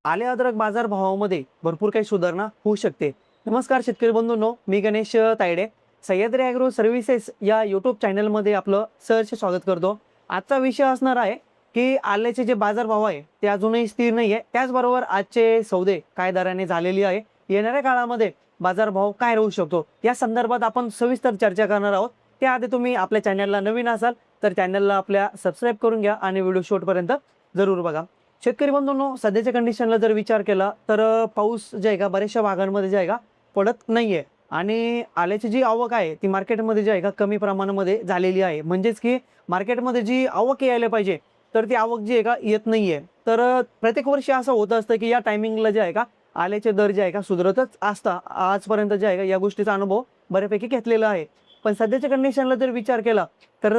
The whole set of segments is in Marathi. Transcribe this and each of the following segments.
आले अद्रक बाजार भावामध्ये भरपूर काही सुधारणा होऊ शकते। नमस्कार शेतकरी बंधूंनो, मी गणेश तायडे सह्याद्री ॲग्रो सर्व्हिसेस या यूट्यूब चॅनलमध्ये आपलं सहर्ष स्वागत करतो। आजचा विषय असणार आहे की आल्याचे जे बाजारभाव आहे ते अजूनही स्थिर नाही आहे। त्याचबरोबर आजचे सौदे काय दराने झालेली आहे, येणाऱ्या काळामध्ये बाजारभाव काय राहू शकतो या संदर्भात आपण सविस्तर चर्चा करणार आहोत। त्याआधी तुम्ही आपल्या चॅनलला नवीन असाल तर चॅनलला आपल्या सबस्क्राईब करून घ्या आणि व्हिडिओ शेवटपर्यंत जरूर बघा। शेतकरी बंधूंनो, सध्याच्या कंडिशनला जर विचार केला तर पाऊस जे आहे का बऱ्याचशा भागांमध्ये जे आहे का पडत नाहीये आणि आल्याची जी आवक आहे ती मार्केटमध्ये जे आहे का कमी प्रमाणामध्ये झालेली आहे। म्हणजेच की मार्केटमध्ये जी आवक यायला पाहिजे तर ती आवक जी आहे का येत नाहीये। तर प्रत्येक वर्षी असं होत असतं की या टायमिंगला जे आहे का आल्याचे दर जे आहे का सुधारतच असतात। आजपर्यंत जे आहे का या गोष्टीचा अनुभव बऱ्यापैकी घेतलेला आहे। पण सध्याच्या कंडिशनला जर विचार केला तर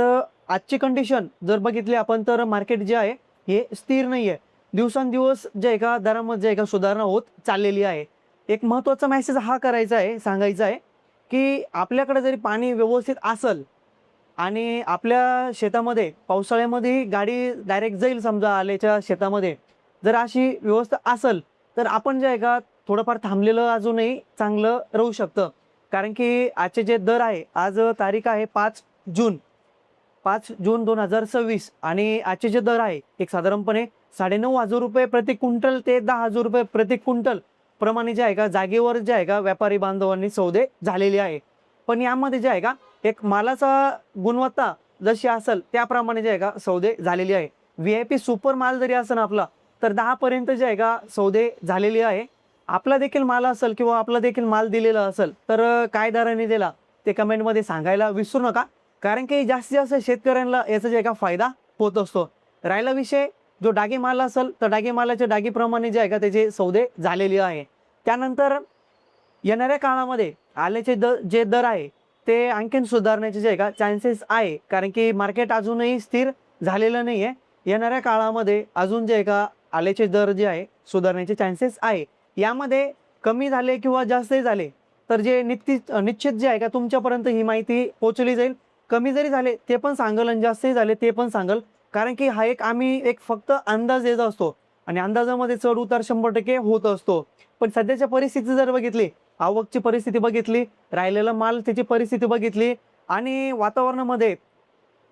आजची कंडिशन जर बघितली आपण तर मार्केट जे आहे हे स्थिर नाहीये। दिवसांदिवस जे आहे का दरामध्ये जे आहे का सुधारणा होत चाललेली आहे। एक महत्त्वाचा मेसेज हा करायचा आहे, सांगायचा आहे की आपल्याकडे जरी पाणी व्यवस्थित असेल आणि आपल्या शेतामध्ये पावसाळ्यामध्ये गाडी डायरेक्ट जाईल, समजा आल्याच्या शेतामध्ये जर अशी व्यवस्था असेल तर आपण जे आहे का थोडंफार थांबलेलं अजूनही चांगलं राहू शकतं। कारण की आजचे जे दर आहे, आज तारीख आहे 5 जून 2026 आणि आजचे जे दर आहे एक साधारणपणे 9,500 रुपये प्रति क्विंटल ते 10,000 रुपये प्रति क्विंटल प्रमाणे जे आहे का जागेवर जे आहे का व्यापारी बांधवांनी सौदे झालेले आहे। पण यामध्ये जे आहे का एक मालाचा गुणवत्ता जशी असेल त्याप्रमाणे जे आहे का सौदे झालेली आहे। VIP सुपर माल जरी असेल आपला तर 10 पर्यंत जे आहे का सौदे झालेली आहे। आपला देखील माल असेल किंवा आपला देखील माल दिलेला असेल तर काय दराने दिला ते कमेंटमध्ये सांगायला विसरू नका। कारण की जास्तीत जास्त शेतकऱ्यांना याचा जे आहे का फायदा होत असतो। राहिला विषय जो डागी माल असेल तर डागी मालाच्या डागीप्रमाणे जे आहे का त्याचे सौदे झालेले आहे। त्यानंतर येणाऱ्या काळामध्ये आल्याचे जे दर आहे ते आणखीन सुधारण्याचे जे आहे का चान्सेस आहे। कारण की मार्केट अजूनही स्थिर झालेलं नाही आहे। येणाऱ्या काळामध्ये अजून जे आहे का आल्याचे दर जे आहे सुधारण्याचे चान्सेस आहे। यामध्ये कमी झाले किंवा जास्तही झाले तर जे निश्चित जे आहे का तुमच्यापर्यंत ही माहिती पोहोचली जाईल। कमी जरी झाले ते पण सांगल आणि जास्तही झाले ते पण सांगल। कारण की हा आम्ही फक्त अंदाज देत असतो आणि अंदाजामध्ये चढ उतार 100% होत असतो। पण सध्याच्या परिस्थिती जर बघितली, आवकची परिस्थिती बघितली, राहिलेला माल त्याची परिस्थिती बघितली आणि वातावरणामध्ये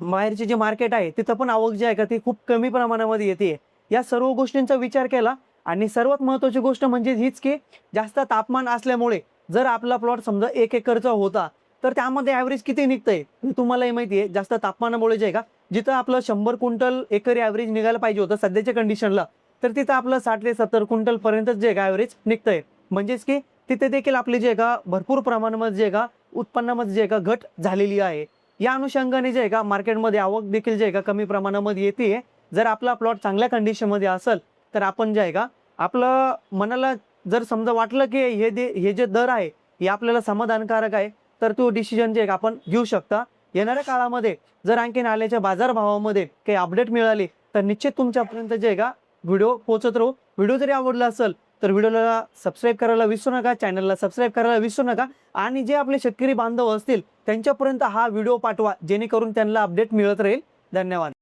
बाहेरचे जे मार्केट आहे तिथं पण आवक जी आहे का ती खूप कमी प्रमाणामध्ये येते। या सर्व गोष्टींचा विचार केला आणि सर्वात महत्त्वाची गोष्ट म्हणजे हीच की जास्त तापमान असल्यामुळे जर आपला प्लॉट समजा 1 एकरचा होता तर त्यामध्ये ॲव्हरेज किती निघतंय तुम्हालाही माहिती आहे। जास्त तापमानामुळे जे आहे का जिथं आपलं 100 क्विंटल एकरी ॲव्हरेज निघायला पाहिजे होतं सध्याच्या कंडिशनला तर तिथं आपलं 60 ते 70 क्विंटल पर्यंत जे आहे का ॲव्हरेज निघतंय। म्हणजेच की तिथे देखील आपली जे आहे का भरपूर प्रमाणामध्ये जे आहे का उत्पन्नामध्ये जे आहे का घट झालेली आहे। या अनुषंगाने जे आहे का मार्केटमध्ये आवक देखील जे आहे का कमी प्रमाणामध्ये येते। जर आपला प्लॉट चांगल्या कंडिशनमध्ये असेल तर आपण जे आहे का आपलं मनाला जर समजा वाटलं की हे जे दर आहे हे आपल्याला समाधानकारक आहे तर तो डिसिजन जे आहे का आपण घेऊ शकता। येणाऱ्या काळामध्ये जर आणखीन आल्याच्या बाजारभावामध्ये काही अपडेट मिळाली तर निश्चित तुमच्यापर्यंत जे आहे का व्हिडिओ पोहोचत राहू। व्हिडिओ जरी आवडला असेल तर व्हिडिओला सबस्क्राईब करायला विसरू नका, चॅनलला सबस्क्राईब करायला विसरू नका आणि जे आपले शेतकरी बांधव असतील त्यांच्यापर्यंत हा व्हिडिओ पाठवा जेणेकरून त्यांना अपडेट मिळत राहील। धन्यवाद।